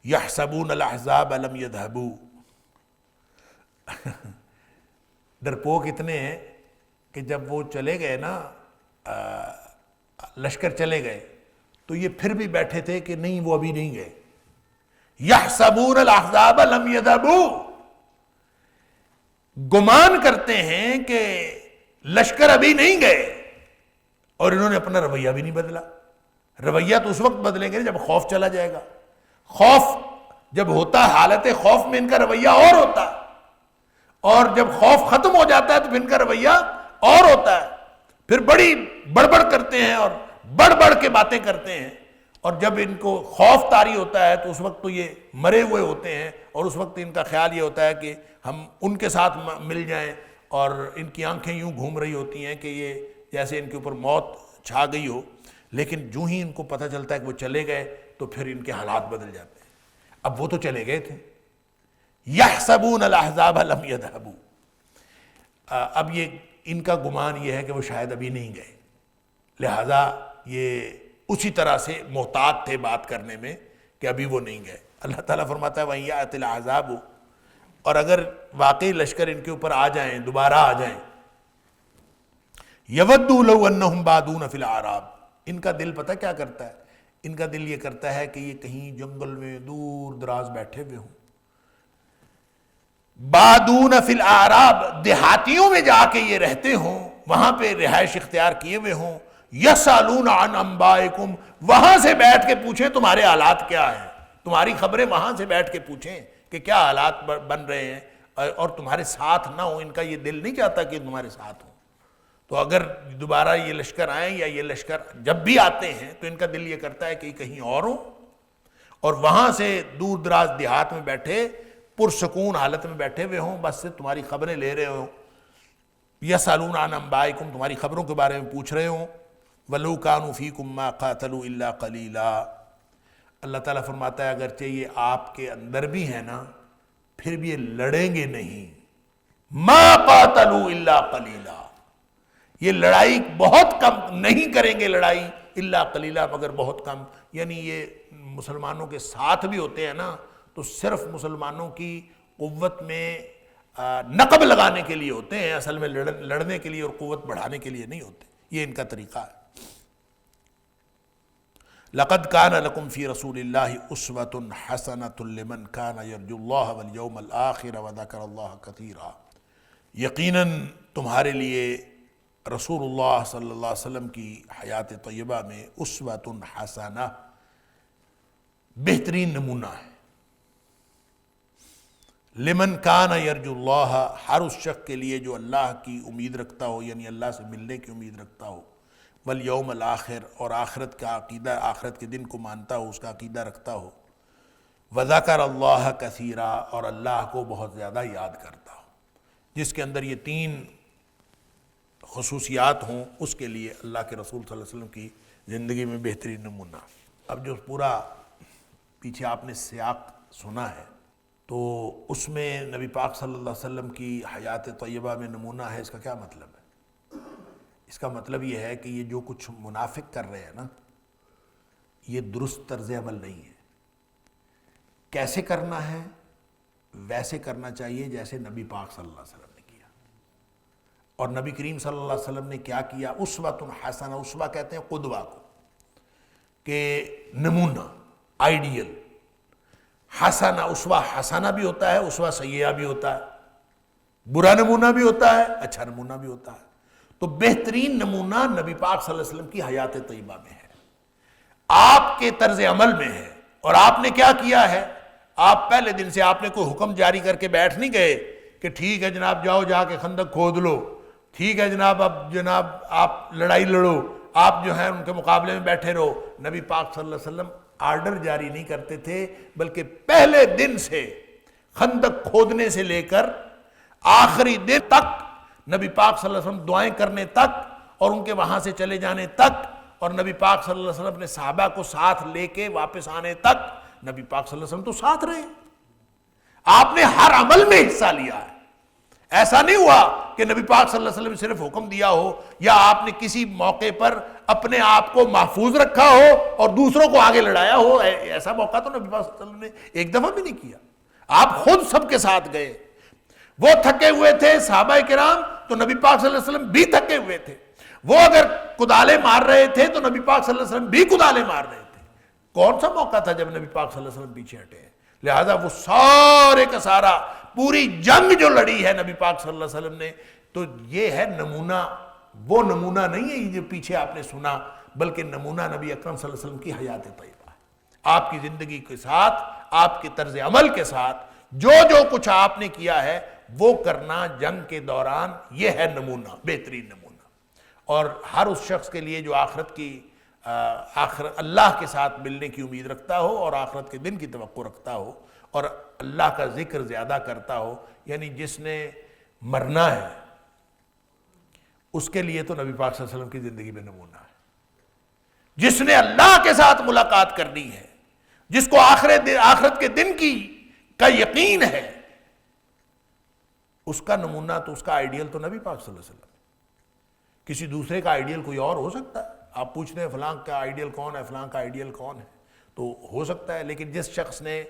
Speaker 2: یحسبون الاحزاب لم یذهبوا، ڈرپوک اتنے ہیں کہ جب وہ چلے گئے نا، لشکر چلے گئے، تو یہ پھر بھی بیٹھے تھے کہ نہیں وہ ابھی نہیں گئے. یحسبون الاحزاب لم یذهبوا، گمان کرتے ہیں کہ لشکر ابھی نہیں گئے، اور انہوں نے اپنا رویہ بھی نہیں بدلا. رویہ تو اس وقت بدلیں گے جب خوف چلا جائے گا. خوف جب ہوتا ہے، حالت خوف میں ان کا رویہ اور ہوتا ہے، اور جب خوف ختم ہو جاتا ہے تو پھر ان کا رویہ اور ہوتا ہے. پھر بڑی بڑبڑ کرتے ہیں اور بڑھ بڑھ کے باتیں کرتے ہیں. اور جب ان کو خوف طاری ہوتا ہے تو اس وقت تو یہ مرے ہوئے ہوتے ہیں، اور اس وقت ان کا خیال یہ ہوتا ہے کہ ہم ان کے ساتھ مل جائیں، اور ان کی آنکھیں یوں گھوم رہی ہوتی ہیں کہ یہ جیسے ان کے اوپر موت چھا گئی ہو. لیکن جو ہی ان کو پتہ چلتا ہے کہ وہ چلے گئے تو پھر ان کے حالات بدل جاتے ہیں. اب وہ تو چلے گئے تھے. یحسبون الاحزاب لم یذهبوا، اب یہ ان کا گمان یہ ہے کہ وہ شاید ابھی نہیں گئے، لہذا یہ اسی طرح سے محتاط تھے بات کرنے میں کہ ابھی وہ نہیں گئے. اللہ تعالیٰ فرماتا ہے وَإِن يَأْتِ الْعَذَابُ، اور اگر واقعی لشکر ان کے اوپر آ جائیں، دوبارہ آ جائیں، يَوَدُّوا لَوْ أَنَّهُمْ بَادُونَ فِي الْأَعْرَابِ، ان کا دل پتہ کیا کرتا ہے؟ ان کا دل یہ کرتا ہے کہ یہ کہیں جنگل میں دور دراز بیٹھے ہوئے ہوں، بادون فی الاعراب، دیہاتیوں میں جا کے یہ رہتے ہوں، وہاں پہ رہائش اختیار کیے ہوئے ہوں. یسالون عن انبائکم، وہاں سے بیٹھ کے پوچھیں تمہارے حالات کیا ہیں، تمہاری خبریں وہاں سے بیٹھ کے پوچھیں کہ کیا حالات بن رہے ہیں، اور تمہارے ساتھ نہ ہو. ان کا یہ دل نہیں چاہتا کہ تمہارے ساتھ ہوں. تو اگر دوبارہ یہ لشکر آئیں، یا یہ لشکر جب بھی آتے ہیں تو ان کا دل یہ کرتا ہے کہ کہیں اور ہوں، اور وہاں سے دور دراز دیہات میں بیٹھے پرسکون حالت میں بیٹھے ہوئے ہوں، بس سے تمہاری خبریں لے رہے ہوں. یسالون عن انبائکم، تمہاری خبروں کے بارے میں پوچھ رہے ہوں. وَلَوْ كَانُوا فِيكُمْ مَا قَاتَلُوا إِلَّا قَلِيلًا، اللہ تعالیٰ فرماتا ہے اگرچہ یہ آپ کے اندر بھی ہیں نا، پھر بھی یہ لڑیں گے نہیں. مَا قَاتَلُوا إِلَّا قَلِيلًا، یہ لڑائی بہت کم نہیں کریں گے، لڑائی الا قلیلہ، مگر بہت کم. یعنی یہ مسلمانوں کے ساتھ بھی ہوتے ہیں نا تو صرف مسلمانوں کی قوت میں نقب لگانے کے لیے ہوتے ہیں، اصل میں لڑنے کے لیے اور قوت بڑھانے کے لیے نہیں ہوتے. یہ ان کا طریقہ ہے. لقد كان لكم في رسول الله اسوة حسنة لمن كان يرجو الله واليوم الآخر وذكر الله كثيرا، یقیناً تمہارے لیے رسول اللہ صلی اللہ علیہ وسلم کی حیات طیبہ میں اسوۃ حسنہ بہترین نمونہ ہے۔ لمن کان یرجو اللہ، ہر اس شخص کے لیے جو اللہ کی امید رکھتا ہو، یعنی اللہ سے ملنے کی امید رکھتا ہو، والیوم الآخر، اور آخرت کا عقیدہ، آخرت کے دن کو مانتا ہو، اس کا عقیدہ رکھتا ہو، وذکر اللہ کثیرا، اور اللہ کو بہت زیادہ یاد کرتا ہو۔ جس کے اندر یہ تین خصوصیات ہوں، اس کے لیے اللہ کے رسول صلی اللہ علیہ وسلم کی زندگی میں بہترین نمونہ۔ اب جو پورا پیچھے آپ نے سیاق سنا ہے، تو اس میں نبی پاک صلی اللہ علیہ وسلم کی حیات طیبہ میں نمونہ ہے، اس کا کیا مطلب ہے؟ اس کا مطلب یہ ہے کہ یہ جو کچھ منافق کر رہے ہیں نا، یہ درست طرز عمل نہیں ہے۔ کیسے کرنا ہے؟ ویسے کرنا چاہیے جیسے نبی پاک صلی اللہ علیہ وسلم نے کیا۔ اور نبی کریم صلی اللہ علیہ وسلم نے کیا کیا؟ اسوۃ حسنہ، اسوہ کہتے ہیں قدوہ کو، کہ نمونہ، آئیڈیل۔ حسنہ، اسوہ حسنہ بھی ہوتا ہے، اسوہ سیئہ بھی ہوتا ہے، برا نمونہ بھی ہوتا ہے، اچھا نمونہ بھی ہوتا ہے۔ تو بہترین نمونہ نبی پاک صلی اللہ علیہ وسلم کی حیات طیبہ میں ہے، آپ کے طرز عمل میں ہے۔ اور آپ نے کیا کیا ہے؟ آپ پہلے دن سے آپ نے کوئی حکم جاری کر کے بیٹھ نہیں گئے کہ ٹھیک ہے جناب جاؤ جا کے خندق کھود لو، ٹھیک ہے جناب اب جناب آپ لڑائی لڑو، آپ جو ہیں ان کے مقابلے میں بیٹھے رہو۔ نبی پاک صلی اللہ علیہ وسلم آرڈر جاری نہیں کرتے تھے، بلکہ پہلے دن سے خندق کھودنے سے لے کر آخری دن تک، نبی پاک صلی اللہ علیہ وسلم دعائیں کرنے تک اور ان کے وہاں سے چلے جانے تک، اور نبی پاک صلی اللہ علیہ وسلم اپنے صحابہ کو ساتھ لے کے واپس آنے تک، نبی پاک صلی اللہ علیہ وسلم تو ساتھ رہے۔ آپ نے ہر عمل میں حصہ لیا ہے۔ ایسا نہیں ہوا کہ نبی پاک صلی اللہ علیہ وسلم نے صرف حکم دیا ہو، یا آپ نے کسی موقع پر اپنے آپ کو محفوظ رکھا ہو اور دوسروں کو آگے لڑایا ہو۔ ایسا موقع تو نبی پاک صلی اللہ علیہ وسلم نے ایک دفعہ بھی نہیں کیا۔ آپ خود سب کے ساتھ گئے۔ وہ تھکے ہوئے تھے صحابہ کرام، تو نبی پاک صلی اللہ علیہ وسلم بھی تھکے ہوئے تھے۔ وہ اگر کدالیں مار رہے تھے تو نبی پاک صلی اللہ علیہ وسلم بھی کدالیں مار رہے تھے۔ کون سا موقع تھا جب نبی پاک صلی اللہ علیہ وسلم پیچھے ہٹے؟ لہذا وہ سارے کا سارا پوری جنگ جو لڑی ہے نبی پاک صلی اللہ علیہ وسلم نے، تو یہ ہے نمونہ۔ وہ نمونہ نہیں ہے یہ جو پیچھے آپ نے سنا، بلکہ نمونہ نبی اکرم صلی اللہ علیہ وسلم کی حیات طیبہ ہے۔ آپ کی زندگی کے ساتھ، آپ کے طرز عمل کے ساتھ جو جو کچھ آپ نے کیا ہے وہ کرنا جنگ کے دوران، یہ ہے نمونہ، بہترین نمونہ۔ اور ہر اس شخص کے لیے جو آخرت کی اللہ کے ساتھ ملنے کی امید رکھتا ہو اور آخرت کے دن کی توقع رکھتا ہو اور اللہ کا ذکر زیادہ کرتا ہو، یعنی جس نے مرنا ہے اس کے لیے تو نبی پاک صلی اللہ علیہ وسلم کی زندگی میں نمونہ ہے۔ جس نے اللہ کے ساتھ ملاقات کرنی ہے، جس کو آخرت کے دن کا یقین ہے، اس کا نمونہ تو، اس کا آئیڈیل تو نبی پاک صلی اللہ علیہ وسلم۔ کسی دوسرے کا آئیڈیل کوئی اور ہو سکتا ہے، آپ پوچھتے ہیں فلاں کا آئیڈیل کون ہے، فلاں کا آئیڈیل کون ہے، تو ہو سکتا ہے، لیکن جس شخص نے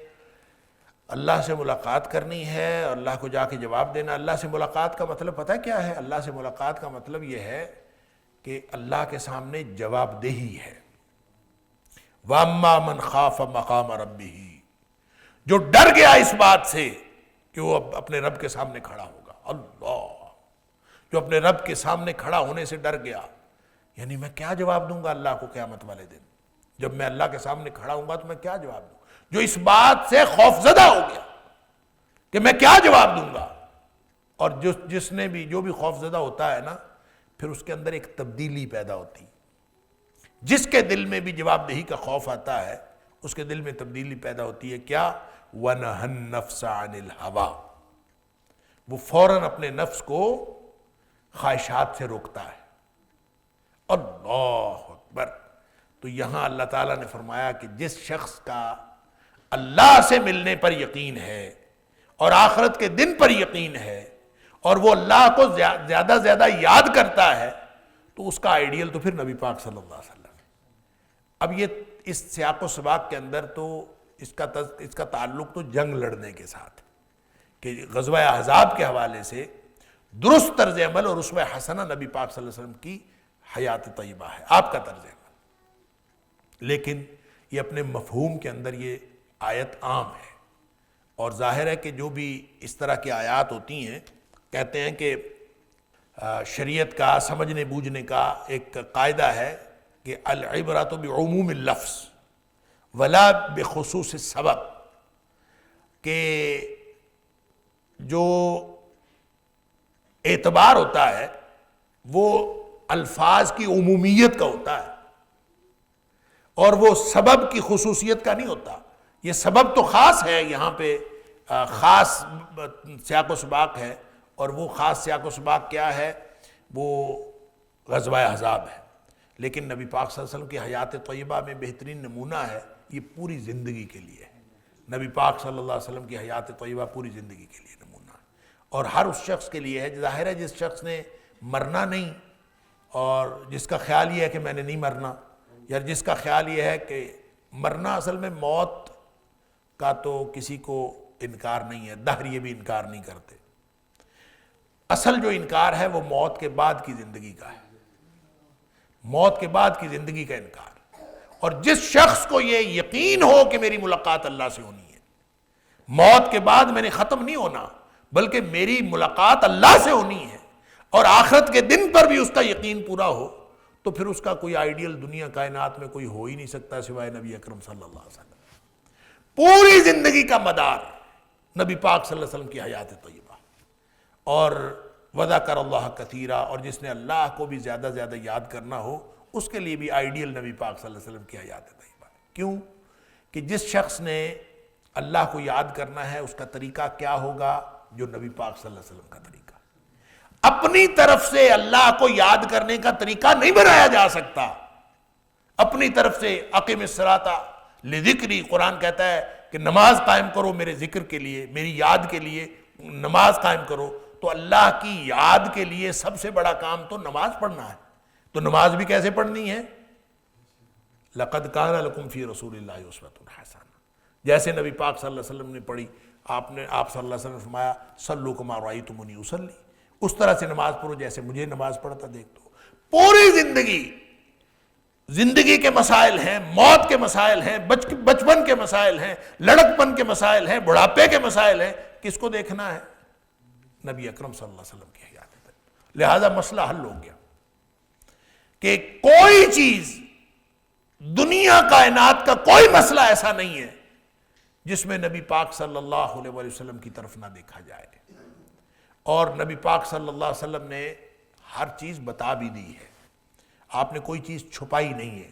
Speaker 2: اللہ سے ملاقات کرنی ہے اور اللہ کو جا کے جواب دینا، اللہ سے ملاقات کا مطلب پتہ کیا ہے؟ اللہ سے ملاقات کا مطلب یہ ہے کہ اللہ کے سامنے جواب دہی ہے۔ وَأَمَّا مَنْ خَافَ مَقَامَ رَبِّهِ، جو ڈر گیا اس بات سے کہ وہ اپنے رب کے سامنے کھڑا ہوگا، اللہ، جو اپنے رب کے سامنے کھڑا ہونے سے ڈر گیا، یعنی میں کیا جواب دوں گا اللہ کو قیامت والے دن؟ جب میں اللہ کے سامنے کھڑا ہوں گا تو میں کیا جواب دوں؟ جو اس بات سے خوفزدہ ہو گیا کہ میں کیا جواب دوں گا۔ اور جس نے بھی، جو بھی خوفزدہ ہوتا ہے نا، پھر اس کے اندر ایک تبدیلی پیدا ہوتی۔ جس کے دل میں بھی جواب دہی کا خوف آتا ہے، اس کے دل میں تبدیلی پیدا ہوتی ہے۔ کیا؟ وَنَهَى النَّفْسَ عَنِ الْهَوَىٰ، وہ فوراً اپنے نفس کو خواہشات سے روکتا ہے۔ اللہ اکبر۔ تو یہاں اللہ تعالیٰ نے فرمایا کہ جس شخص کا اللہ سے ملنے پر یقین ہے اور آخرت کے دن پر یقین ہے اور وہ اللہ کو زیادہ زیادہ یاد کرتا ہے، تو اس کا آئیڈیل تو پھر نبی پاک صلی اللہ علیہ وسلم ہے۔ اب یہ اس سیاق و سباق کے اندر تو اس کا تعلق تو جنگ لڑنے کے ساتھ، کہ غزوہ احزاب کے حوالے سے درست طرز عمل اور اسوہ حسنہ نبی پاک صلی اللہ علیہ وسلم کی حیات طیبہ ہے، آپ کا طرز عمل۔ لیکن یہ اپنے مفہوم کے اندر یہ آیت عام ہے، اور ظاہر ہے کہ جو بھی اس طرح کی آیات ہوتی ہیں، کہتے ہیں کہ شریعت کا سمجھنے بوجھنے کا ایک قاعدہ ہے کہ العبرۃ بعموم اللفظ ولا بخصوص السبب، کہ جو اعتبار ہوتا ہے وہ الفاظ کی عمومیت کا ہوتا ہے اور وہ سبب کی خصوصیت کا نہیں ہوتا۔ یہ سبب تو خاص ہے، یہاں پہ خاص سیاق و سباق ہے، اور وہ خاص سیاق و سباق کیا ہے؟ وہ غزوہ احزاب ہے۔ لیکن نبی پاک صلی اللہ علیہ وسلم کی حیات طیبہ میں بہترین نمونہ ہے، یہ پوری زندگی کے لیے ہے۔ نبی پاک صلی اللہ علیہ وسلم کی حیات طیبہ پوری زندگی کے لیے نمونہ ہے، اور ہر اس شخص کے لیے ہے۔ ظاہر ہے جس شخص نے مرنا نہیں اور جس کا خیال یہ ہے کہ میں نے نہیں مرنا، یا جس کا خیال یہ ہے کہ مرنا، اصل میں موت کا تو کسی کو انکار نہیں ہے، دہر یہ بھی انکار نہیں کرتے۔ اصل جو انکار ہے وہ موت کے بعد کی زندگی کا ہے، موت کے بعد کی زندگی کا انکار۔ اور جس شخص کو یہ یقین ہو کہ میری ملاقات اللہ سے ہونی ہے، موت کے بعد میں نے ختم نہیں ہونا بلکہ میری ملاقات اللہ سے ہونی ہے، اور آخرت کے دن پر بھی اس کا یقین پورا ہو، تو پھر اس کا کوئی آئیڈیل دنیا کائنات میں کوئی ہو ہی نہیں سکتا سوائے نبی اکرم صلی اللہ علیہ وسلم۔ پوری زندگی کا مدار نبی پاک صلی اللہ علیہ وسلم کی حیات طیبہ، اور وذکر اللہ کثیرا، اور جس نے اللہ کو بھی زیادہ زیادہ یاد کرنا ہو اس کے لیے بھی آئیڈیل نبی پاک صلی اللہ علیہ وسلم کی حیات طیبہ ہے۔ کیوں کہ جس شخص نے اللہ کو یاد کرنا ہے اس کا طریقہ کیا ہوگا؟ جو نبی پاک صلی اللہ علیہ وسلم کا طریقہ۔ اپنی طرف سے اللہ کو یاد کرنے کا طریقہ نہیں بنایا جا سکتا۔ اپنی طرف سے اقم الصلاۃ لذکری، قرآن کہتا ہے کہ نماز قائم کرو میرے ذکر کے لیے، میری یاد کے لیے نماز قائم کرو، تو اللہ کی یاد کے لیے سب سے بڑا کام تو نماز پڑھنا ہے۔ تو نماز بھی کیسے پڑھنی ہے؟ لَقَدْ كَانَ لَكُمْ فِي رَسُولِ اللَّهِ أُسْوَةٌ حَسَنَةٌ، جیسے نبی پاک صلی اللہ علیہ وسلم نے پڑھی، آپ صلی اللہ علیہ وسلم نے فرمایا صلوا كما رأيتموني أصلي، اس طرح سے نماز پڑھو جیسے مجھے نماز پڑھتا دیکھ دو۔ پوری زندگی کے مسائل ہیں، موت کے مسائل ہیں، بچپن کے مسائل ہیں، لڑکپن کے مسائل ہیں، بڑھاپے کے مسائل ہیں، کس کو دیکھنا ہے؟ نبی اکرم صلی اللہ علیہ وسلم کی حیات ہے۔ لہذا مسئلہ حل ہو گیا کہ کوئی چیز، دنیا کائنات کا کوئی مسئلہ ایسا نہیں ہے جس میں نبی پاک صلی اللہ علیہ وسلم کی طرف نہ دیکھا جائے، اور نبی پاک صلی اللہ علیہ وسلم نے ہر چیز بتا بھی دی ہے۔ آپ نے کوئی چیز چھپائی نہیں ہے،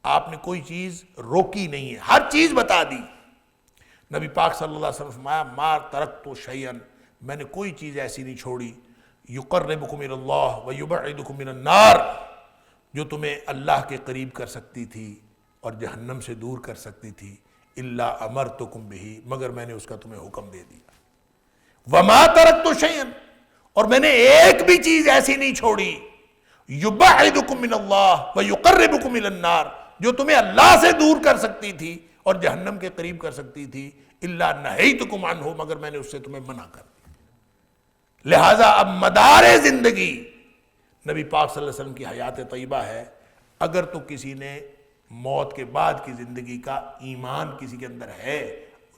Speaker 2: آپ نے کوئی چیز روکی نہیں ہے، ہر چیز بتا دی۔ نبی پاک صلی اللہ علیہ وسلم فرمایا ما ترکت شیئا، میں نے کوئی چیز ایسی نہیں چھوڑی، یقربکم الی اللہ ویبعدکم من النار، جو تمہیں اللہ کے قریب کر سکتی تھی اور جہنم سے دور کر سکتی تھی، الا امرتکم بہ، مگر میں نے اس کا تمہیں حکم دے دیا۔ وما ترکت شیئا، اور میں نے ایک بھی چیز ایسی نہیں چھوڑی، یبعدکم من اللہ ویقربکم الی النار، جو تمہیں اللہ سے دور کر سکتی تھی اور جہنم کے قریب کر سکتی تھی، الا نہیتکم عنہ، مگر میں نے اس سے تمہیں منع کر دیا۔ لہٰذا اب مدار زندگی نبی پاک صلی اللہ علیہ وسلم کی حیات طیبہ ہے۔ اگر تو کسی نے موت کے بعد کی زندگی کا ایمان کسی کے اندر ہے،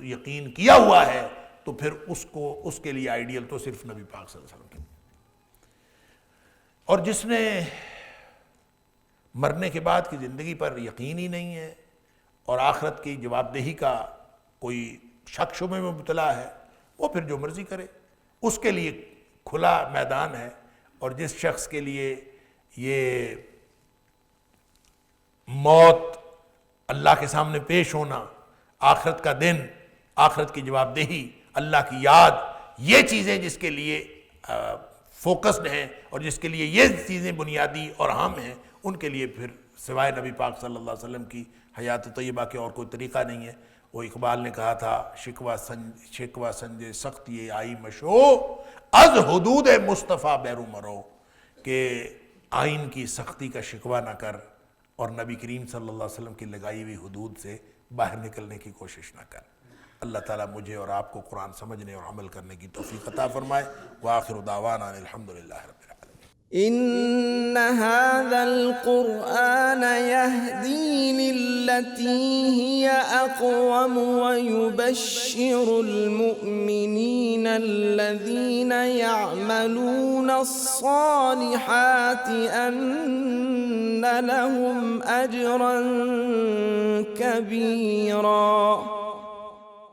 Speaker 2: یقین کیا ہوا ہے، تو پھر اس کے لیے آئیڈیل تو صرف نبی پاک صلی اللہ علیہ وسلم کی۔ اور جس نے مرنے کے بعد کی زندگی پر یقین ہی نہیں ہے اور آخرت کی جواب دہی کا کوئی شک شبے میں مبتلا ہے، وہ پھر جو مرضی کرے، اس کے لیے کھلا میدان ہے۔ اور جس شخص کے لیے یہ موت، اللہ کے سامنے پیش ہونا، آخرت کا دن، آخرت کی جواب دہی، اللہ کی یاد، یہ چیزیں جس کے لیے فوکسڈ ہیں اور جس کے لیے یہ چیزیں بنیادی اور اہم ہیں، ان کے لیے پھر سوائے نبی پاک صلی اللہ علیہ وسلم کی حیات طیبہ کے اور کوئی طریقہ نہیں ہے۔ وہ اقبال نے کہا تھا شکوہ سنجے سخت یہ آئی مشو، از حدود مصطفیٰ بیرو مرو، کہ آئین کی سختی کا شکوہ نہ کر اور نبی کریم صلی اللہ علیہ وسلم کی لگائی ہوئی حدود سے باہر نکلنے کی کوشش نہ کر۔ اللہ تعالیٰ مجھے اور آپ کو قرآن سمجھنے اور عمل کرنے کی توفیق عطا فرمائے۔ وآخر دعوانا الحمدللہ رب العالمین۔
Speaker 1: إن هذا القرآن يهدي للتي هي أقوم ويبشر المؤمنين الذين يعملون الصالحات أن لهم أجرا كبيرا.